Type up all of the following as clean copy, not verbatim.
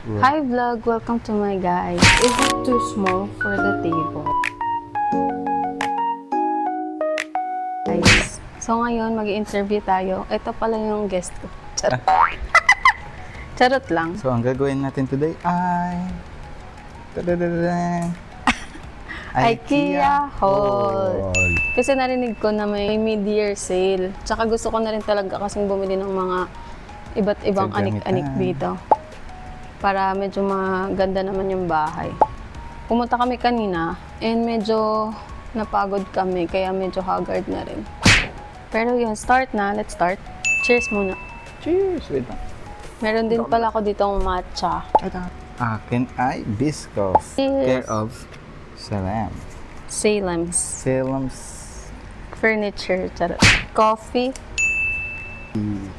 Hi vlog! Welcome to my guys. Is it too small for the table? Guys, so ngayon mag-i-interview tayo. Ito pala yung guest ko. Charot. Charot lang. So, ang gagawin natin today ay... IKEA haul. Kasi narinig ko na may mid-year sale. Tsaka gusto ko na rin talaga kasing bumili ng mga iba't ibang anik-anik dito. Para medyo maganda naman yung bahay. Pumunta kami kanina and medyo napagod kami kaya medyo haggard na rin. Pero yun, start na. Let's start. Cheers muna. Cheers! Wait lang. Meron din pala ako ditong matcha. Akin ay Biscoff. Yes. Care of Salem's Salem's Furniture. Charot. Coffee.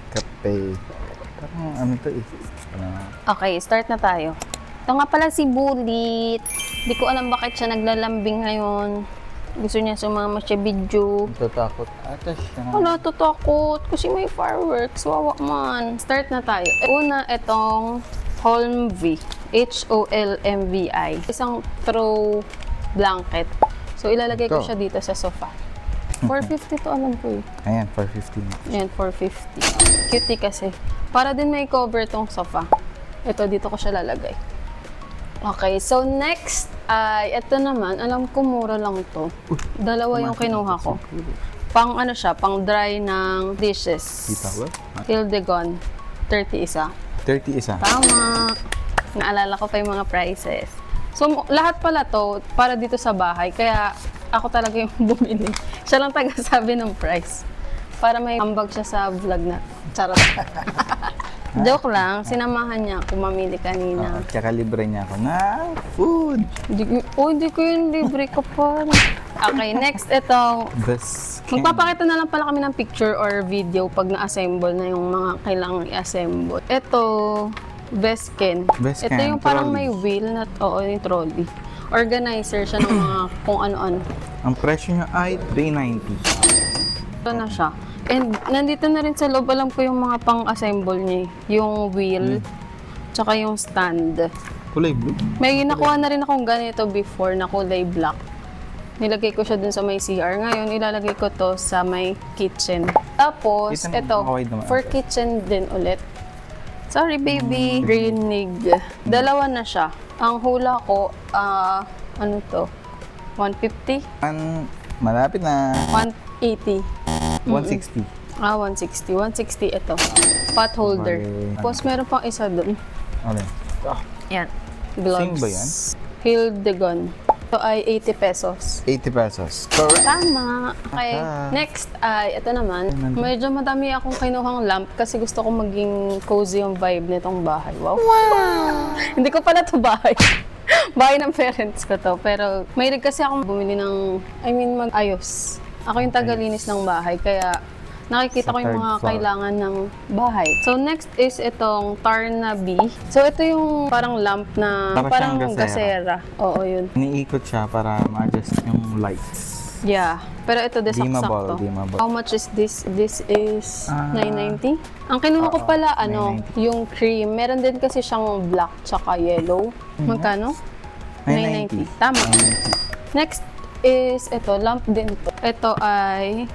Kape. Parang ano to eh. Okay, start na tayo. Ito nga pala si Bulit. Di ko alam bakit siya naglalambing ngayon. Gusto niya sumama siya video. Natatakot ata siya. Wala, tatakot. Kasi may fireworks. Wawa man. Start na tayo. Una, itong Holmvi. Holmvi. Isang throw blanket. So, ilalagay ko Ito. siya dito sa sofa. 450 to alam ko eh. Ayan, 450. Ayan, 450. Cutie kasi. Para din may cover tong sofa. Ito, dito ko siya lalagay. Okay, so next ay, ito naman, alam ko mura lang to. Dalawa yung kinuha ko. Pang ano siya, pang dry ng dishes. Hildegon, 30 isa. 30 isa. Tama. Naalala ko pa yung mga prices. So, lahat pala to para dito sa bahay. Kaya ako talaga yung bumili. Siya lang taga-sabi ng price. Para may ambag siya sa vlog na. Charot. Joke lang, sinamahan niya ako mamili kanina. Tsaka libre niya ako ng food. Hindi ko yun libre ka pa. Okay, next, itong magpapakita na lang pala kami ng picture or video pag na-assemble na yung mga kailangang i-assemble. Ito, Besken. Ito yung parang may wheel na, oo, yung trolley. Organizer siya ng mga kung ano-ano. Ang presyo niya ay $390. Ito na siya. And nandito na rin sa loob, alam ko yung mga pang-assemble niya. Yung wheel, tsaka yung stand. Kulay blue. May nakuha na rin akong ganito before na kulay black. Nilagay ko siya dun sa may CR. Ngayon, ilalagay ko to sa may kitchen. Tapos, ito, for kitchen din ulit. Sorry, baby. Rinig. Dalawa na siya. Ang hula ko, ano to? 150? Malapit na. 180. 160. 160. 160 ito. Pot holder. Tapos meron pang isa dun. Okay. Yan. Gloves. Same ba yan? Hildegon. Ito ay 80 pesos. 80 pesos. Correct. Tama. Okay. Next ay, ito naman. Medyo madami akong kinuhang lamp kasi gusto ko maging cozy yung vibe nitong bahay. Wow. Hindi ko pala to bahay. Bahay ng parents ko to. Pero mahilig kasi akong bumili ng, mag-ayos. Ako yung tagalinis ng bahay. Kaya nakikita ko yung mga kailangan ng bahay. So next is itong Tarnaby. So ito yung parang lamp na parang gasera. Oo, yun. Iniikot siya para ma-adjust yung lights. Yeah. Pero ito desaksak to. Dimmable. How much is this? This is 990. Ang kinuha ko pala, 990. yung cream. Meron din kasi siyang black tsaka yellow. Magkano? 990. Tama. 990. Next is ito, lamp din to. Ito ay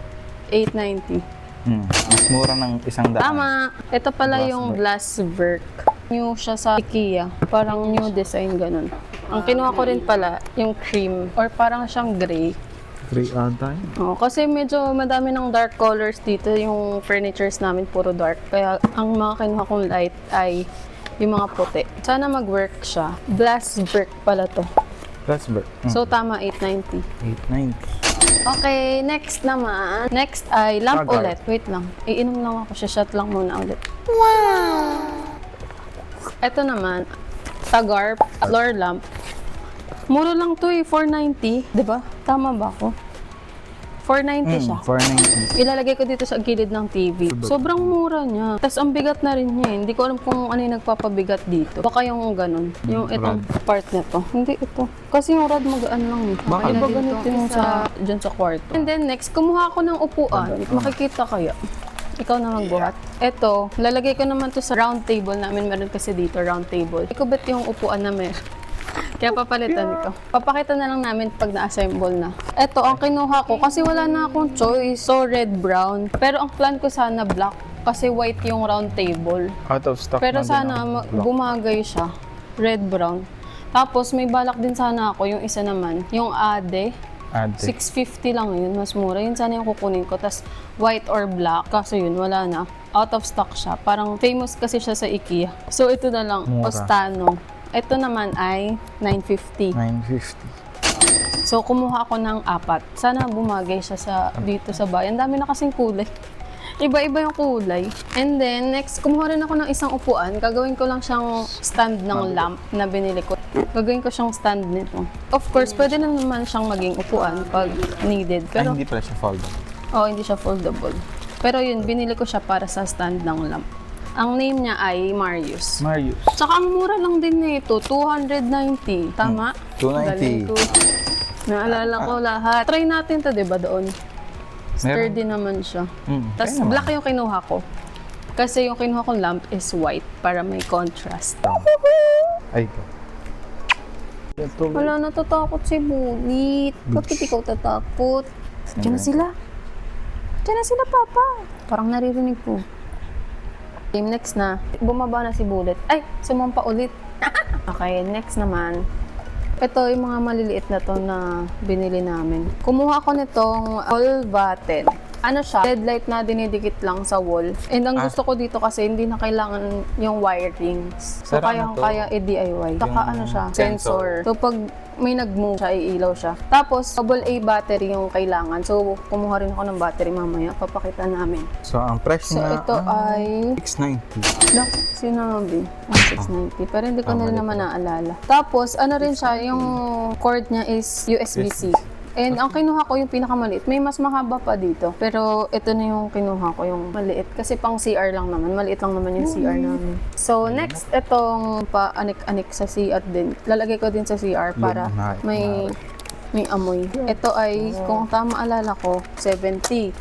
890. Mas mura ng $100. Tama. Ito pala yung Glasswork. New siya sa IKEA. Parang new design, ganun. Ang kinuha ko rin pala, yung cream. Or parang siyang gray. Free on time? Oo, kasi medyo madami ng dark colors dito. Yung furnitures namin puro dark. Kaya ang mga kinuha kong light ay yung mga puti. Sana mag-work siya. Glasswork pala to. Glasswork. So tama, 890. 890. Okay, next naman. Next ay lamp Tagar. ulit. Wait lang. Iinom lang ako. Shot lang muna ulit. Wow! Ito naman, Tagar floor lamp. Mura lang to eh, 490. Diba? Tama ba ako? 490 siya. 490. Ilalagay ko dito sa gilid ng TV. Sobrang mura niya. Tapos ang bigat na rin niya. Hindi ko alam kung ano yung nagpapabigat dito. Baka yung ganun. Yung itong part na to. Hindi ito. Kasi yung rod magaan lang. Baka iba ganito yung dyan sa kwarto. And then next, kumuha ako ng upuan. Makikita kaya. Ikaw na magbuhat. Ito, lalagay ko naman to sa round table namin. Meron kasi dito, round table. Ikubit yung upuan na meron. Kaya papalitan ko. Papakita na lang namin pag na-assemble na. Ito, ang kinuha ko kasi wala na akong choice. So, red-brown. Pero ang plan ko sana black kasi white yung round table. Out of stock Pero na din sana ang block. bumagay siya. Red-brown. Tapos, may balak din sana ako. Yung isa naman, yung Ade. Add 650 lang yun, mas mura. Yun sana yung kukunin ko. Tapos white or black. Kaso yun, wala na. Out of stock siya. Parang famous kasi siya sa IKEA. So ito na lang, Mura. Ostano. Ito naman ay 950. 950. So kumuha ako ng 4. Sana bumagay siya dito sa bayan. Dami na kasing kulay. Iba-iba yung kulay. And then, next, kumuha rin ako ng isang upuan. Gagawin ko lang siyang stand ng lamp na binili ko. Gagawin ko siyang stand nito. Of course, pwede na naman siyang maging upuan pag needed. Ay, Pero, hindi pala siya foldable. hindi siya foldable. Pero yun, binili ko siya para sa stand ng lamp. Ang name niya ay Marius. Marius. Tsaka ang mura lang din nito, 290. Tama? 290. Galing ko. Naalala ko lahat. Try natin to, di ba, doon? Sturdy naman siya. Tapos kaya naman. black yung kinuha ko. Kasi yung kinuha kong lamp is white para may contrast. Ay, ito. Ito. Wala, natatakot si Bulit. Bakit ikaw tatakot? Diyan na sila. Diyan na sila, Papa. Parang naririnig ko. Game next na. Bumaba na si Bulit. Ay, sumampa ulit. Okay, next naman. Ito yung mga maliliit na to na binili namin. Kumuha ko nitong wall button. Ano siya? LED light na dinidikit lang sa wall. And ang gusto ko dito kasi hindi na kailangan yung wirings. So Sara na to. kaya i-DIY. Saka Yung ano siya? sensor. So pag may nag-move siya, iilaw siya. Tapos double A battery yung kailangan. So kumuha rin ako ng battery mamaya. Papakita namin. So, ang price So na ito ay... 690. No, sinabi. Ang 690. Pero hindi ko na rin mali naman naalala. Tapos, ano rin siya, yung cord niya is USB-C. And ang kinuha ko yung pinakamaliit. May mas mahaba pa dito. Pero ito na yung kinuha ko, yung maliit. Kasi pang CR lang naman. Maliit lang naman yung CR namin. So, next, itong pa-anik-anik sa CR din. Lalagay ko din sa CR para may amoy. Ito ay, kung tama alala ko, 70.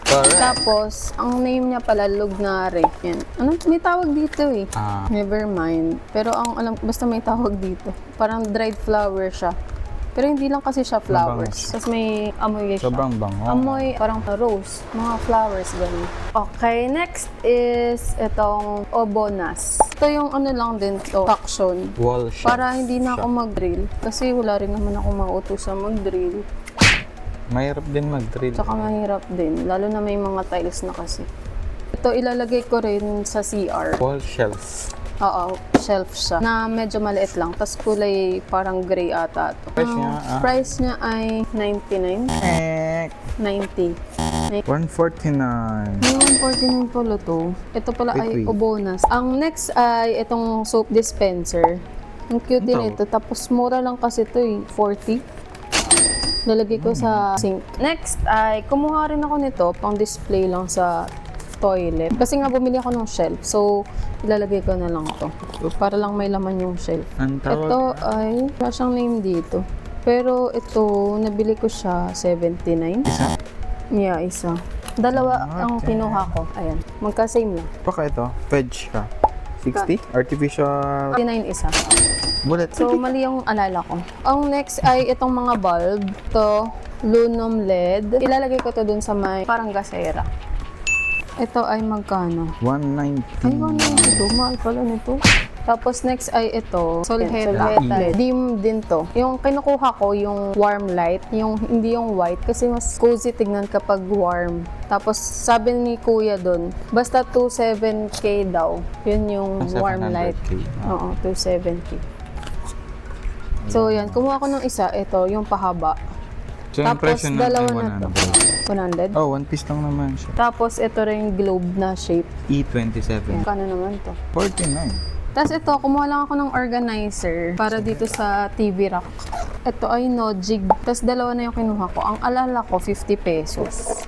Correct. Tapos, ang name niya pala, Lugnare. Yan. Ano? May tawag dito eh. Never mind. Pero ang alam, basta may tawag dito. Parang dried flower siya. Pero hindi lang kasi siya flowers. Tapos may amoy siya. Sobrang bango. Amoy parang rose. Mga flowers, ganun. Okay, next is itong Obonas. Ito yung ano lang din to, suction. Wall shelf. Para hindi na ako mag-drill. Kasi wala rin naman ako mautusan mag-drill. Mahirap din mag-drill. Tsaka mahirap din. Lalo na may mga tiles na kasi. Ito ilalagay ko rin sa CR. Wall shelf. Oo, shelf siya. Na medyo maliit lang. Tapos kulay parang gray ata ito. Price niya, Price niya ay 99. 90. 149. May 149 pala to. Ito pala ay Wait. Obonas. Ang next ay itong soap dispenser. Ang cute din Ito. ito. Tapos mura lang kasi ito eh. 40. Lalagay ko sa sink. Next ay kumuha rin ako nito. Pang display lang sa toilet. Kasi nga bumili ako ng shelf. So, ilalagay ko na lang to. Para lang may laman yung shelf. Ang tawag Ito ay, wala siyang name dito. Pero ito, nabili ko siya 79. Isa? Yeah, isa. Dalawa ang Okay. kinuha ko. Ayan, magka-same lang. Baka ito, veg ka. 60? Artificial 39 isa. bullet. So, mali yung alala ko. Ang next ay itong mga bulb. Ito, Lunum LED. Ilalagay ko to dun sa may parang gasera. Ito ay magkano? 190. Ay, ano ito? Mahal pala nito. Tapos next ay ito, Solheta LED. Dim din to. Yung kinukuha ko, yung warm light, yung hindi yung white kasi mas cozy tignan kapag warm. Tapos sabi ni kuya doon, basta 27K daw. Yun yung warm light. 700K. Oo, 270. So yan, kumuha ko ng isa, ito, yung pahaba. So, yung Tapos presyo nun dalawa ay na to. 100. 100. Oh, one piece lang naman siya. Tapos ito rin globe na shape. E27. Kano naman to? 49. Tapos ito, kumuha lang ako ng organizer para dito sa TV rack. Ito ay Nojig. Tapos dalawa na yung kinuha ko. Ang alala ko, 50 pesos.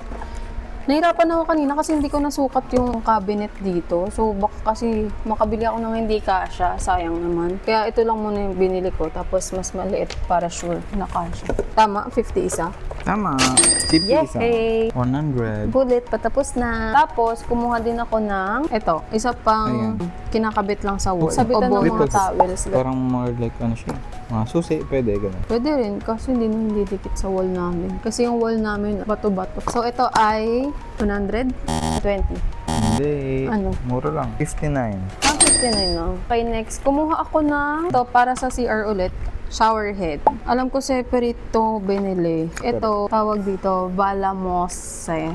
Nahirapan ako kanina kasi hindi ko nasukat yung cabinet dito. So baka kasi makabili ako ng hindi kasya. Sayang naman. Kaya ito lang muna yung binili ko. Tapos mas maliit para sure na kasya. Tama, 50 isa. Tama. 50 isa. Yay! 100. Bullet, patapos na. Tapos, kumuha din ako ng, isa pang kinakabit lang sa wall. Sabitan ng mga towels. Parang more like ano siya. Mga susi, pwede ganun. Pwede rin, kasi hindi nung didikit sa wall namin. Kasi yung wall namin, bato-bato. So, ito ay 120. Hindi. Ano? Mura lang. 59. 59 lang. Okay, next. Kumuha ako na ito para sa CR ulit. Shower head. Alam ko separate to binili. Ito, tawag dito, Balamose.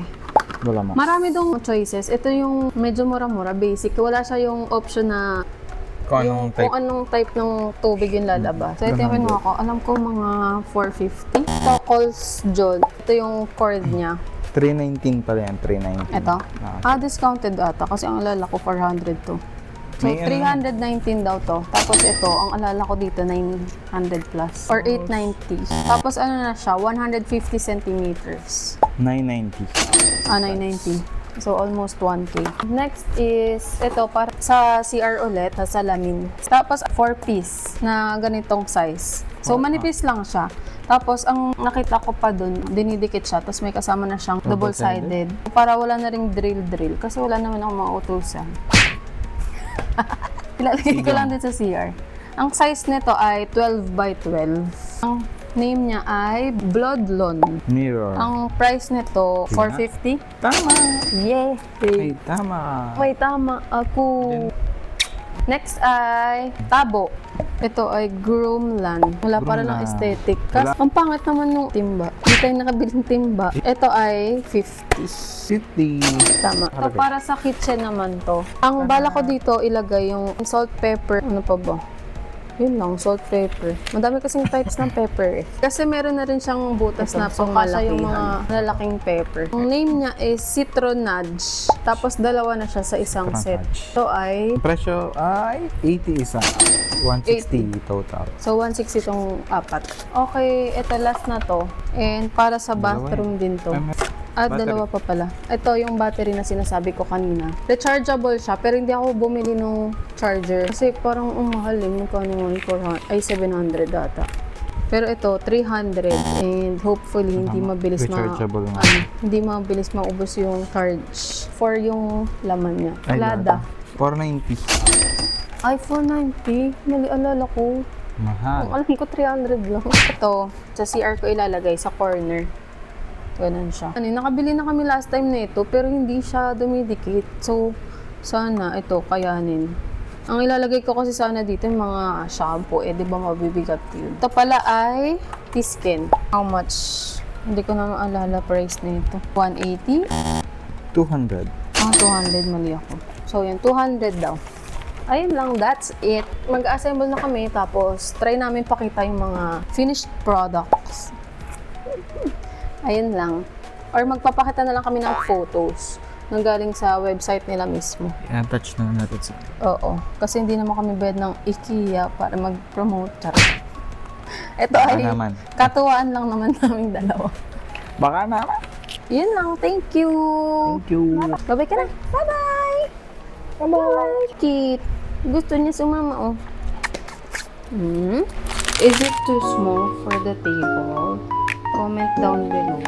Wala mo. Marami dong choices. Ito yung medyo mura-mura, basic. Wala siya yung option na Kung anong type. kung anong type ng tubig yung lalabas. So, ito yung kinuha ko. Alam ko mga 450. Stockholz John. Ito yung cord niya. 319 pala yan. 319. Ito. Ah. Discounted ata kasi ang alala ko 400 to. So, May ano? 319 daw to. Tapos ito, ang alala ko dito, 900 plus. Or 890. Tapos ano na siya, 150 centimeters. 990. 990. So, almost 1K. Next is, ito, para sa CR ulit, sa salamin. Tapos, 4-piece na ganitong size. So, manipis lang siya. Tapos, ang nakita ko pa dun, dinidikit siya. Tapos, may kasama na siyang double-sided. Para wala na ring drill-drill. Kasi wala naman akong mautusan. Ilalagay ko lang din sa CR. Ang size nito ay 12 by 12. Ang name niya ay Bloodlon. Mirror. Ang price nito, 450. Tama. Yeah. Ay, tama. May tama ako. Next ay Tabo. Ito ay Groomland. Wala para ng Groomland. aesthetic. Kasi ang pangit naman yung timba. Hindi tayo nakabiling timba. Ito ay 50. 50. Tama. So, para sa kitchen naman to. Ang bala ko dito ilagay yung salt, pepper. Ano pa ba? Yun lang, salt, pepper. Madami kasing types ng pepper eh. Kasi meron na rin siyang butas na pangkasa yung mga lalaking pepper. Ang name niya is Citronage. Tapos dalawa na siya sa isang set. So ay... Ang presyo ay 80 isa. 160 total. So 160 tong apat. Okay, ito last na to. And para sa bathroom din to. Battery. Dalawa pa pala. Ito yung battery na sinasabi ko kanina. Rechargeable siya, pero hindi ako bumili ng charger. Kasi parang umahal eh. Magkano nga yung 400, ay 700 data. Pero ito, 300. And hopefully, hindi mabilis Rechargeable nga. hindi mabilis maubos yung charge. For yung laman niya. Ay, Lada. 490. Ay, 490. Mali alala ko. Mahal. Ang alam ko 300 lang. Ito, sa CR ko ilalagay sa corner. Ganun siya. Nakabili na kami last time nito pero hindi siya dumidikit. So, sana ito kayanin. Ang ilalagay ko kasi sana dito yung mga shampoo. Di ba mabibigat yun? Ito pala ay Tisken. How much? Hindi ko na maalala price nito. 180? 200. 200 mali ako. So, yun. 200 daw. Ayun lang, that's it. Mag-assemble na kami tapos try namin pakita yung mga finished products. Ayun lang. Or magpapakita na lang kami ng photos nang galing sa website nila mismo. I-attach na natin sa... Oo. Kasi hindi naman kami bayad ng IKEA para mag-promote. Ito Baka ay naman. katuwaan lang naman naming dalawa. Baka naman. Yun lang. Thank you. Thank you. Bye-bye ka na. Bye-bye. Bye-bye. Cute. Gusto niya sumama, oh. Is it too small for the table? Comment down below.